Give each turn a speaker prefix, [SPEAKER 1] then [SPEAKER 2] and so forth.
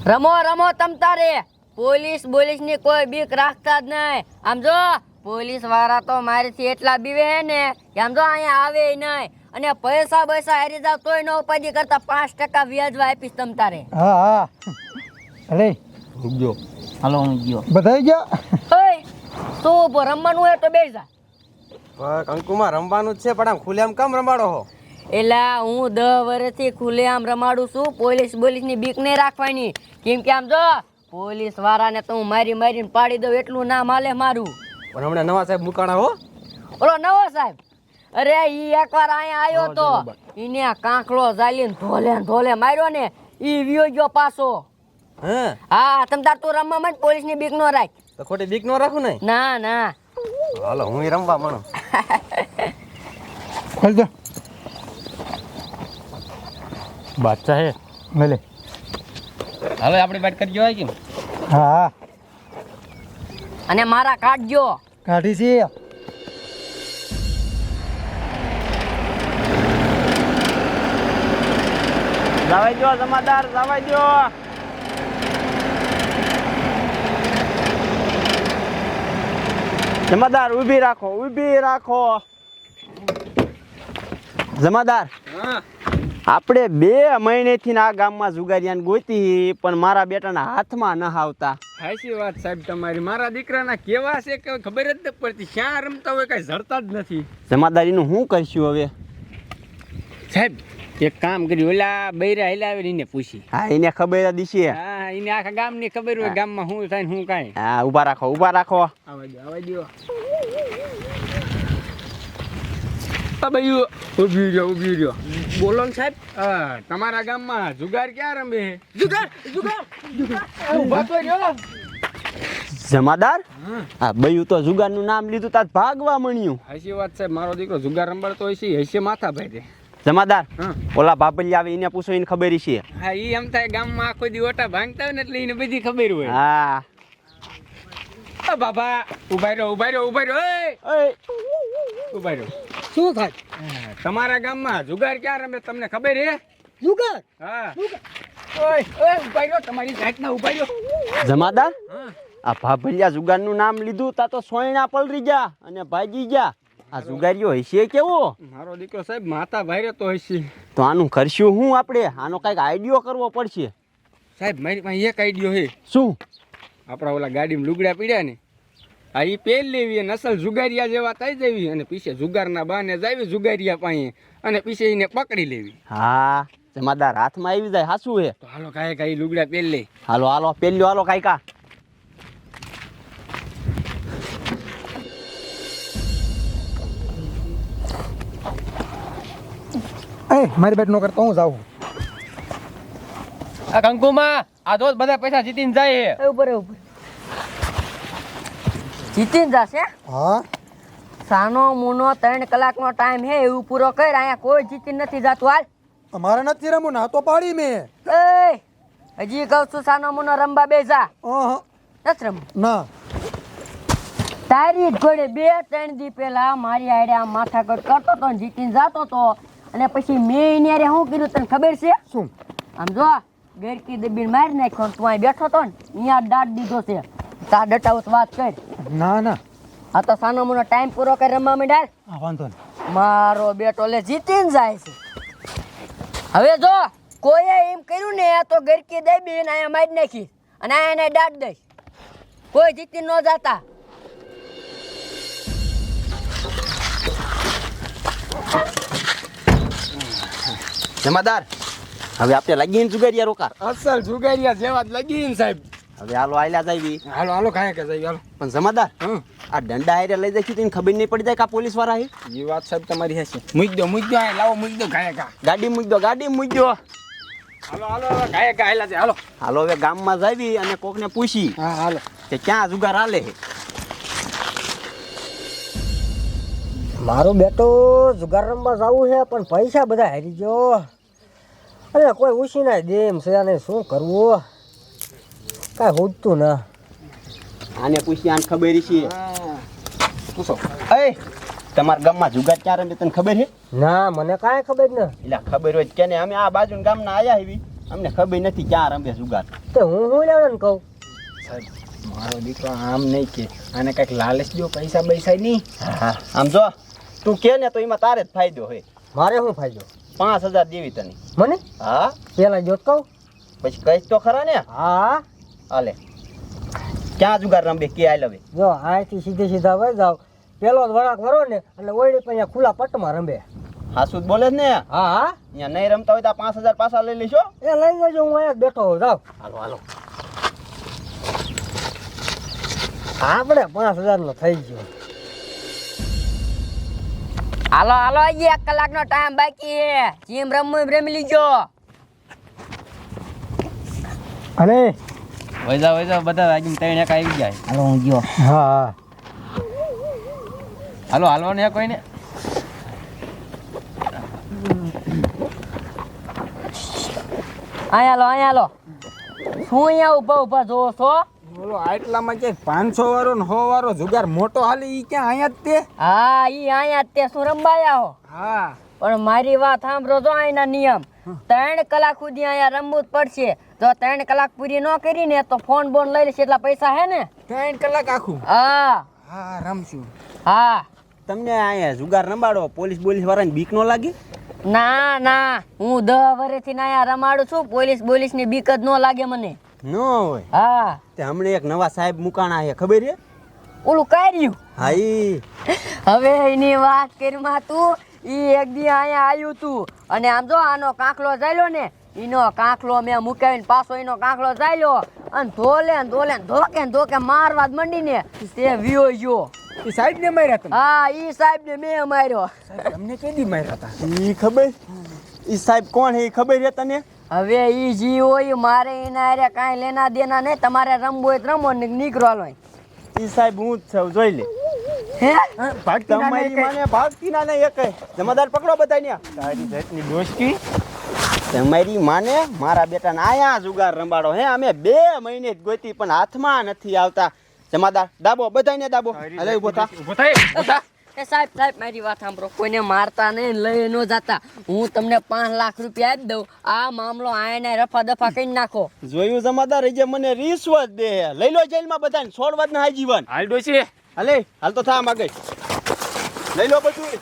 [SPEAKER 1] રમો રમો તમ તારે પોલીસ ની કોઈ બીક રાખતા જ નહીં. આમ જો પોલીસ વાળા તો મારીથી એટલા બીવે હે ને કે આમ જો અહીંયા આવે નહીં. અને પૈસા હારી જાવ તોય નો ઉપાધિ કરતા 5% વ્યાજવા આપીશ તમ તારે.
[SPEAKER 2] હા અરે
[SPEAKER 3] જો હાલો હું ગયો
[SPEAKER 2] બધાઈ ગયા.
[SPEAKER 1] ઓય તું ઉભો રમવાનું હોય તો બેસી જા.
[SPEAKER 3] કંકુમાં રમવાનું જ છે પણ આમ ખુલ્લેઆમ કેમ રમાડો હો?
[SPEAKER 1] એલા હું 10 વર્ષથી ખુલ્લેઆમ રમાડું છું. પોલીસ ની બીક નહીં રાખવાની. કેમ કે આમ જો પોલીસ વાળાને તો હું મારીને પાડી દઉં એટલું ના માલે મારું.
[SPEAKER 3] પણ હમણાં નવા સાહેબ મુકાણા હો.
[SPEAKER 1] ઓલો નવો સાહેબ અરે ઈ એકવાર અહીંયા આવ્યો તો ઈને કાંકળો ઝાલીને ધોલે માર્યો ને ઈ વિયો ગયો પાછો.
[SPEAKER 3] હે
[SPEAKER 1] હા તમ તાર તું રમવા માંડ પોલીસ ની બીક નો રાખ.
[SPEAKER 3] તો ખોટી બીક ન રાખું ને.
[SPEAKER 1] ના
[SPEAKER 3] હાલો હું રમવા માંડું.
[SPEAKER 2] ખોલ દે
[SPEAKER 4] બાદશાહ હે
[SPEAKER 2] મેલે.
[SPEAKER 4] હવે આપણે વાત કરજો હોય કેમ?
[SPEAKER 2] હા
[SPEAKER 1] અને મારા કાઢજો.
[SPEAKER 2] કાઢી છે.
[SPEAKER 4] જવાઈ દો જમાદાર, જવાઈ દો. જમાદાર ઊભી રાખો. જમાદાર આપણે 2 મહિનેથી આ ગામમાં જુગારિયાને ગોતી પણ મારા બેટાના હાથમાં ન આવતા.
[SPEAKER 5] સાચી વાત સાહેબ તમારી. મારા દીકરાના કેવા છે કે ખબર જ નથી પડતી. ક્યાં રમતા હોય કઈ જડતા જ નથી.
[SPEAKER 4] જમાદારીનું શું કરશું હવે?
[SPEAKER 5] સાહેબ એક કામ કર્યું, ઓલા બૈરા હિલાવી એને પૂછી.
[SPEAKER 4] હા એને ખબર જ છે.
[SPEAKER 5] હા એને આખા ગામની ખબર હોય ગામમાં શું થાય ને શું કાંઈ.
[SPEAKER 4] હા ઊભા રાખો.
[SPEAKER 5] આવા દો ઊભી રહ્યો. બોલો ને સાહેબ. તમારા ગામમાં જુગાર ક્યાં રમે? જુગાર ઊભા તો રહ્યો.
[SPEAKER 4] જમાદાર આ બયું તો જુગારનું નામ લીધું તાર ભાગવા મળ્યું.
[SPEAKER 5] સાચી વાત સાહેબ. મારો દીકરો જુગાર રંબાડતો હોય છે હશે માથા ભાઈ.
[SPEAKER 4] જમાદાર
[SPEAKER 5] હા.
[SPEAKER 4] ઓલા બાપલી આવે એને પૂછો, એને ખબર છે.
[SPEAKER 5] હા ઈ એમ થાય ગામમાં આખો દી ઓટા ભાંગતા હોય ને એટલે એને બધી ખબર હોય.
[SPEAKER 4] હા
[SPEAKER 5] બાબા ઉભા રહ્યો.
[SPEAKER 2] શું થાય?
[SPEAKER 5] તમારા ગામમાં જુગાર ક્યાં રમે તમને ખબર હે?
[SPEAKER 2] જુગાર
[SPEAKER 5] હા ઓય ઉભા રહ્યો. તમારી જાતના ઉભા રહ્યો.
[SPEAKER 4] જમાદાર
[SPEAKER 5] હા
[SPEAKER 4] આ ભાભલિયા જુગારનું નામ લીધું તા તો સોયણા પલરી ગયા અને ભાગી ગયા. આ જુગારીઓ હશે કેવો?
[SPEAKER 5] મારો દીકરો સાહેબ માથા ભારે તો હશે.
[SPEAKER 4] તો આનું કરશું હું આપણે? આનો કઈક આઈડિયો કરવો પડશે.
[SPEAKER 5] સાહેબ મારી પાસે એક આઈડિયો હે.
[SPEAKER 4] શું?
[SPEAKER 5] આપણા ઓલા ગાડીમાં લુગડા પીડ્યા ને આ ઈ પેલ લેવી નસલ જુગારિયા જેવા થઈ જવી અને પીછે જુગારના બાને જાવી જુગારિયા પાસે અને પીછે એને પકડી લેવી.
[SPEAKER 4] હા જમાદાર હાથમાં આવી જાય. હાસું હે?
[SPEAKER 5] તો હાલો કાંઈ લુગડા પેલ લે.
[SPEAKER 4] હાલો પેલ્યો હાલો કાયકા.
[SPEAKER 2] મારી બેટ નો કરતો હું જાઉં.
[SPEAKER 4] આ કંકુમાં આ દોસ્ત બધા પૈસા જીતીને જાય હે.
[SPEAKER 1] ઉપર જીતીને જશે.
[SPEAKER 2] હા
[SPEAKER 1] સાનો મુનો 3 કલાકનો ટાઈમ હે એવું પૂરો કર. અહીંયા કોઈ જીતીને નથી જાતું. હાલ
[SPEAKER 2] અમારે નથી રમવું ને તો પાડી મેં.
[SPEAKER 1] હજી કહું છું સાનો મુનો રમવા બેસા. નથી રમવું
[SPEAKER 2] ના
[SPEAKER 1] તારી ઘોડે 2-3 દી પહેલા મારી આડે આમ માથાકૂટ કરતો તો ને જીતીને જાતો તો અને પછી મેં એને શું કર્યું તને ખબર છે?
[SPEAKER 2] શું?
[SPEAKER 1] આમ જો ગેરકી દબીને મારી નાખ્યો ને તું અહીં બેઠો તો ને અહીંયા દાટ દીધો છે. તા ડટાવત વાત કર.
[SPEAKER 2] ના
[SPEAKER 1] આ તો સાનો મુનો ટાઈમ પૂરો કરી રમવા માંડ્યા.
[SPEAKER 2] વાંધો નહીં.
[SPEAKER 1] મારો બેટો લે જીતીને જાય છે. હવે જો કોઈએ એમ કર્યું ને તો ગરકી દબીને અહીંયા મારી નાખી અને અહીંયા એને દાટ દઈશ. કોઈ જીતી ન જાતા.
[SPEAKER 4] જમાદાર હવે આપણે લાગીને જુગારિયા રોકાર.
[SPEAKER 5] અસલ જુગારિયા જેવા જ લગીન સાહેબ.
[SPEAKER 4] હવે હાલો આયલા જાવી.
[SPEAKER 5] હાલો કાંઈ કે જાય હાલો.
[SPEAKER 4] પણ જમાદાર
[SPEAKER 5] હા
[SPEAKER 4] આ દંડા હારે લઈ જઈશું તો એને ખબર નહીં પડી જાય કે આ પોલીસ વાળા હે.
[SPEAKER 5] એ વાત સાહેબ તમારી હશે. મૂકી દો આ લાવો મૂકી દો કાંઈ
[SPEAKER 4] ગાડી મૂકી દો.
[SPEAKER 5] હાલો કાંઈ હાલા છે હાલો.
[SPEAKER 4] હાલો હવે ગામમાં જાવી અને કોકને પૂછી
[SPEAKER 5] હા હાલો.
[SPEAKER 4] કે ક્યાં જુગાર હાલે.
[SPEAKER 6] મારો બેટો જુગાર રમવા જવું છે પણ પૈસા બધા હારી ગયો. અરે કોઈ ઉછી ના દે એમ છે. આને શું કરવું કાંઈ હોતું ના.
[SPEAKER 4] આને પૂછી આને ખબર છે.
[SPEAKER 5] પૂછો.
[SPEAKER 4] એ તમારા ગામમાં જુગાર ક્યાં રમે તને ખબર છે?
[SPEAKER 6] ના મને કાંઈ ખબર ન.
[SPEAKER 4] એટલે ખબર હોય કે ને અમે આ બાજુ ગામના આયા હેવી અમને ખબર નથી ક્યાં રમે જુગાર.
[SPEAKER 6] તે હું લેવડે ને કહું.
[SPEAKER 5] મારો દીકરો આમ નહીં કે આને કંઈક લાલચ દો, પૈસા બૈસા નહીં.
[SPEAKER 4] હા આમ જો તું કે ને તો એમાં તારે જ ફાયદો હોય.
[SPEAKER 6] મારે શું ફાયદો?
[SPEAKER 4] 5000 દેવી તને.
[SPEAKER 6] મને
[SPEAKER 4] હા
[SPEAKER 6] પેલા જોત કહું.
[SPEAKER 4] પછી કહીશ તો ખરા ને.
[SPEAKER 6] હા
[SPEAKER 4] હાલે ક્યાં જુગાર રમે કે આઈ લવે.
[SPEAKER 6] જો અહીંથી સીધે સીધા વહી જાવ, પેલો જ વળાંક વરો ને એટલે ઓયડી પણ અહીંયા ખુલ્લા પટમાં રમે.
[SPEAKER 4] હાસુ જ બોલે છે ને.
[SPEAKER 6] હા હા
[SPEAKER 4] અહીંયા નહીં રમતા હોય તો 5000 પાછા લઈ લઈશો.
[SPEAKER 6] એ લઈ જજો, હું અહીંયા જ બેઠો હોઉં. જાવ
[SPEAKER 4] હાલો હાલો.
[SPEAKER 6] આપણે 5000 નો થઈ ગયો.
[SPEAKER 1] હાલો હાલો, હજી 1 કલાકનો ટાઈમ બાકી છે. જેમ રમવું એમ રમી લીજો.
[SPEAKER 2] અરે
[SPEAKER 3] વૈજા બધા વાગીને 3 એક આવી જાય.
[SPEAKER 1] હાલો હું ગયો.
[SPEAKER 2] હા
[SPEAKER 3] હાલો હાલવા ને કોઈને.
[SPEAKER 1] અહીંયા હાલો, અહીંયા હાલો. શું અહીંયા ઊભા ઊભા જોવો છો?
[SPEAKER 5] બોલો આટલામાં કે 500 વાળો ને 100 વાળો જુગાર મોટો હાલે ઈ ક્યાં અહીંયા જ તે.
[SPEAKER 1] હા ઈ અહીંયા જ તે શું રમવાયા હો?
[SPEAKER 5] હા
[SPEAKER 1] પણ મારી વાત સાંભળો તો અહીંના નિયમ 3 કલાક સુધી અહીંયા રમવું જ પડશે. જો 3 કલાક પૂરી ન કરી ને તો ફોન બોન લઈ લેશે. એટલા પૈસા હે ને?
[SPEAKER 5] 3 કલાક આખું.
[SPEAKER 1] હા
[SPEAKER 5] હા રમશું.
[SPEAKER 1] હા.
[SPEAKER 4] તમને અહીંયા જુગાર રમાડો પોલીસ વાળાની બીક ન લાગે?
[SPEAKER 1] ના ના, હું 10 વર્ષથી અહીંયા રમાડું છું. પોલીસ ની બીક જ ન લાગે મને.
[SPEAKER 4] ન હોય.
[SPEAKER 1] હા
[SPEAKER 4] તે હમણે એક નવા સાહેબ મુકાણા છે ખબર છે?
[SPEAKER 1] ઓલું કાર્યું.
[SPEAKER 4] હા ઈ
[SPEAKER 1] હવે એની વાત કરીમાં તું. ઈ એક દી અહીંયા આવ્યું તું અને આમ જો આનો કાંકલો ચાલ્યો ને, ઈનો કાંકલો મેં મુકાવીને પાછો ઈનો કાંકલો ચાલ્યો અને ધોકે ને ધોકે મારવા જ મંડીને તે વિયો ગયો.
[SPEAKER 5] એ સાહેબ ને માર્યા તમે?
[SPEAKER 1] હા ઈ સાહેબ ને મેં માર્યો.
[SPEAKER 5] સાહેબ તમને કેદી માર્યા હતા?
[SPEAKER 4] ઈ ખબર? ઈ સાહેબ કોણ છે ઈ ખબર છે તને?
[SPEAKER 1] હવે ઈ જી હોય મારે એના હારે કાંઈ લેના દેના નહીં. તમારે રમવું હોય તો રમો ને નીકળો હાલો.
[SPEAKER 4] ઈ સાહેબ હું જ છું, જોઈ લે.
[SPEAKER 1] હે
[SPEAKER 4] તમારી માને ભાગતી ના નહીં એકે. જમાદાર પકડો બધાને.
[SPEAKER 5] તારી જાતની દોસ્તી.
[SPEAKER 4] તમારી માને મારા બેટાને આયા જુગાર રંબાડો હે. અમે 2 મહિને જ ગોતી પણ હાથમાં નથી આવતા. જમાદાર દાબો બધાને દાબો. હાલે ઊભો થા.
[SPEAKER 5] ઊભો થાય, ઊભો થા.
[SPEAKER 1] એ સાહેબ મારી વાત સાંભળો. કોઈને મારતા નહીં, લઈ ન જાતા. હું તમને 5 લાખ રૂપિયા જ દઉં. આ મામલો આયને રફા દફા કરી નાખો.
[SPEAKER 4] જોયું જમાદાર જે મને રીશ્વત દે. લઈ લો જેલમાં બધાને, છોડવા જ ના જીવન.
[SPEAKER 5] હાલ ડોશી.
[SPEAKER 4] હાલે હાલ તો થા માગે. લઈ લો બધું.